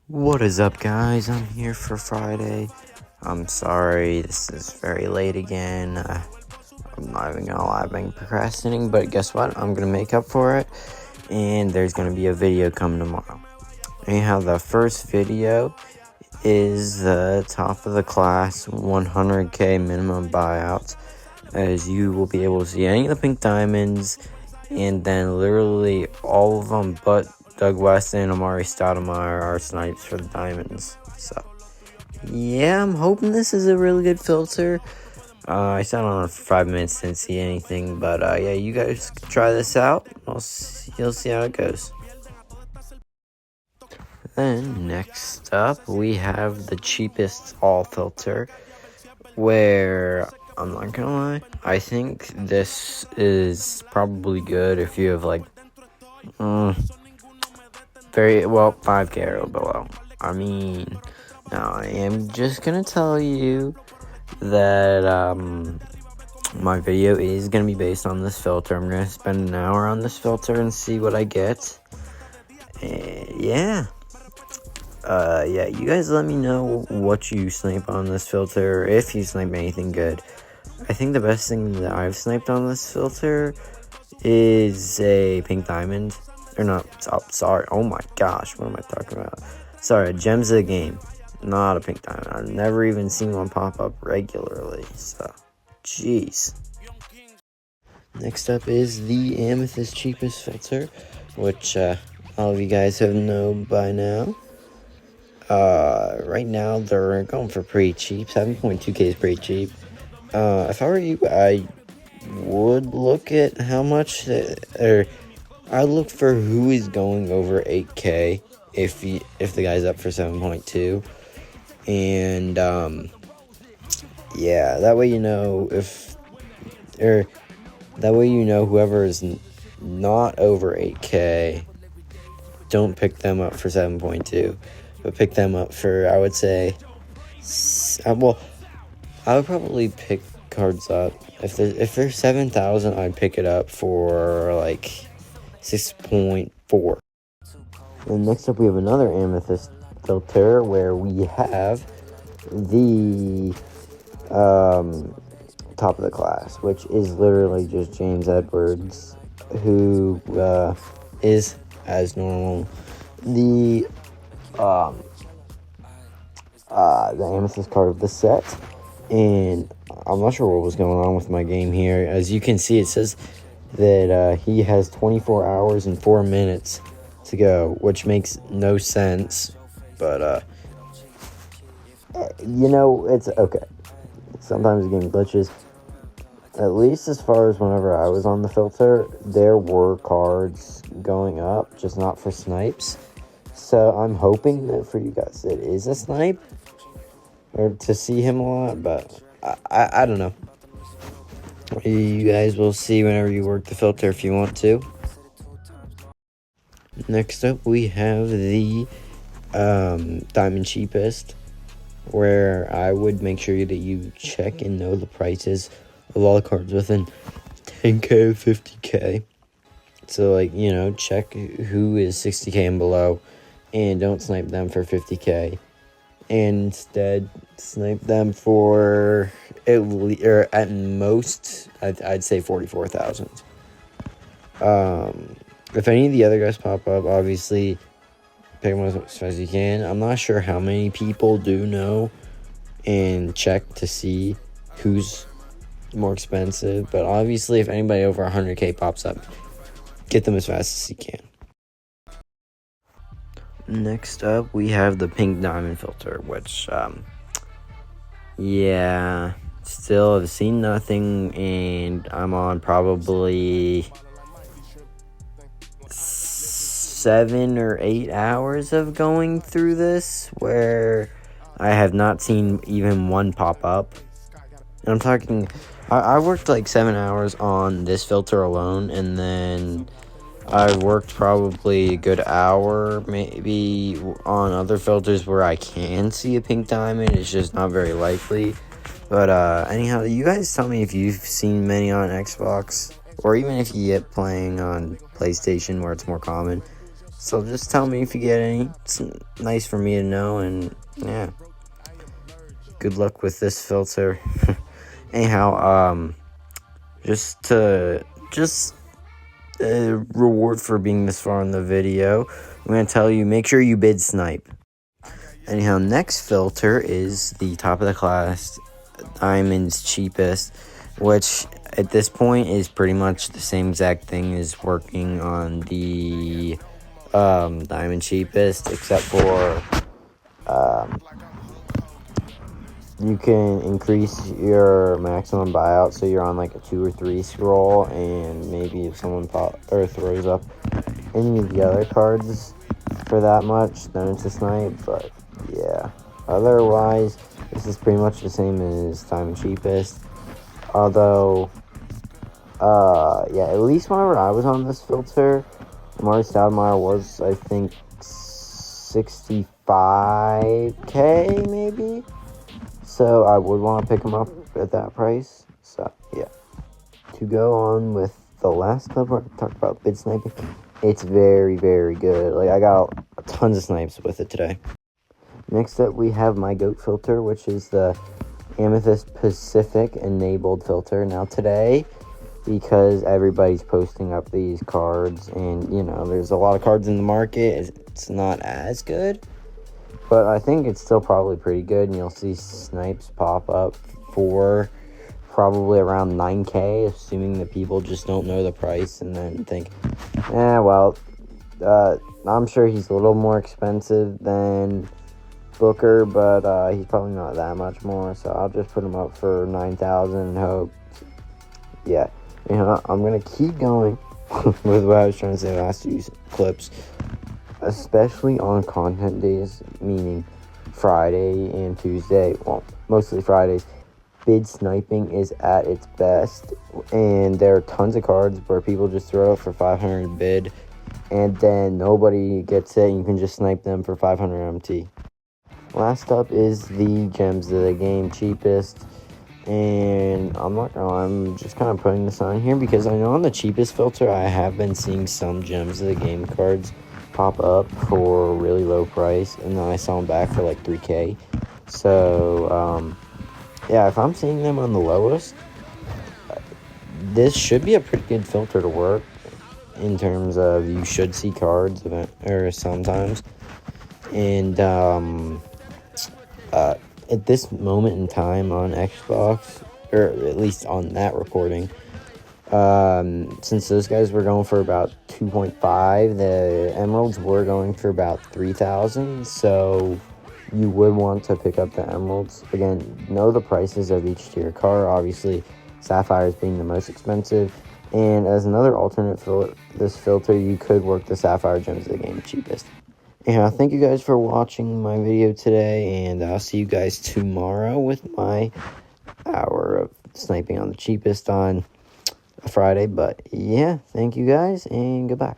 What is up, guys? I'm here for Friday. I'm sorry this is very late again. I'm not even gonna lie, I've been procrastinating, but guess what? I'm gonna make up for it, and there's gonna be a video coming tomorrow. Anyhow, the first video is the top of the class 100K minimum buyouts, as you will be able to see any of the pink diamonds, and then literally all of them but Doug Weston and Amari Stoudemire are snipes for the diamonds. So, yeah, I'm hoping this is a really good filter. I sat on it for 5 minutes, didn't see anything, but yeah, you guys try this out. You'll see how it goes. Then, next up, we have the cheapest all filter, where I'm not gonna lie, I think this is probably good if you have like very well 5K or below. I mean, now I am just gonna tell you that my video is gonna be based on this filter. I'm gonna spend an hour on this filter and see what I get. And yeah, you guys let me know what you snipe on this filter, if you snipe anything good. I think the best thing that I've sniped on this filter is a pink diamond. Or not, sorry, oh my gosh, what am I talking about? Sorry, a gems of the game, not a pink diamond. I've never even seen one pop up regularly, so, jeez. Next up is the amethyst cheapest filter, which all of you guys have known by now. Right now they're going for pretty cheap. 7.2K is pretty cheap. If I were you, I would look at how much, I look for who is going over 8K if the guy's up for 7.2, and yeah, that way you know whoever is not over 8K, don't pick them up for 7.2, but pick them up for, I would say, I would probably pick cards up if they're 7,000. I'd pick it up for like 6.4. And next up we have another amethyst filter where we have the top of the class, which is literally just James Edwards, who is, as normal, the amethyst card of the set. And I'm not sure what was going on with my game here. As you can see, it says that he has 24 hours and 4 minutes to go, which makes no sense, but it's okay. Sometimes the game glitches. At least as far as whenever I was on the filter, there were cards going up, just not for snipes. So I'm hoping that for you guys it is a snipe, or to see him a lot, but I don't know. You guys will see whenever you work the filter if you want to. Next up, we have the diamond cheapest, where I would make sure that you check and know the prices of all the cards within 10K, 50K. So, check who is 60K and below, and don't snipe them for 50K. And instead snipe them for at most, I'd say 44,000. If any of the other guys pop up, obviously pick them as fast as you can. I'm not sure how many people do know and check to see who's more expensive, but obviously if anybody over 100K pops up, get them as fast as you can. Next up, we have the pink diamond filter, which, yeah, still have seen nothing, and I'm on probably 7 or 8 hours of going through this, where I have not seen even one pop up. And I'm talking, I worked like 7 hours on this filter alone, and then I worked probably a good hour, maybe, on other filters where I can see a pink diamond. It's just not very likely. But anyhow, you guys tell me if you've seen many on Xbox, or even if you get playing on PlayStation where it's more common. So just tell me if you get any. It's nice for me to know, and yeah. Good luck with this filter. Anyhow, just reward for being this far in the video, I'm going to tell you, make sure you bid Snipe. Anyhow, next filter is the top of the class, Diamond's cheapest, which at this point is pretty much the same exact thing as working on the Diamond cheapest, except for you can increase your maximum buyout, so you're on like a 2 or 3 scroll, and maybe if someone throws up any of the other cards for that much, then it's a snipe. But yeah, otherwise this is pretty much the same as time and cheapest. Although yeah, at least whenever I was on this filter, Marty Stoudemire was, I think, 65k maybe. So I would want to pick him up at that price. So yeah. To go on with the last clip where I talked about bid sniping, it's very, very good. Like, I got tons of snipes with it today. Next up, we have my GOAT filter, which is the Amethyst Pacific enabled filter. Now today, because everybody's posting up these cards, and you know, there's a lot of cards in the market, it's not as good. But I think it's still probably pretty good, and you'll see snipes pop up for probably around 9k, assuming that people just don't know the price and then think, well, I'm sure he's a little more expensive than Booker, but he's probably not that much more, so I'll just put him up for 9,000 and hope. Yeah, you know, I'm going to keep going with what I was trying to say last two clips. Especially on content days, meaning Friday and Tuesday, well, mostly Fridays, bid sniping is at its best, and there are tons of cards where people just throw it for 500 bid, and then nobody gets it, and you can just snipe them for 500 MT. Last up is the gems of the game cheapest, and I'm just kind of putting this on here because I know on the cheapest filter I have been seeing some gems of the game cards pop up for a really low price, and then I saw them back for like 3k. So yeah, if I'm seeing them on the lowest, this should be a pretty good filter to work in terms of you should see cards or sometimes. And at this moment in time on Xbox, or at least on that recording, since those guys were going for about 2.5, the emeralds were going for about 3,000, so you would want to pick up the emeralds. Again, know the prices of each tier car, obviously sapphires being the most expensive, and as another alternate for this filter, you could work the sapphire gems of the game cheapest. And thank you guys for watching my video today, and I'll see you guys tomorrow with my hour of sniping on the cheapest on Friday. But yeah, thank you guys, and goodbye.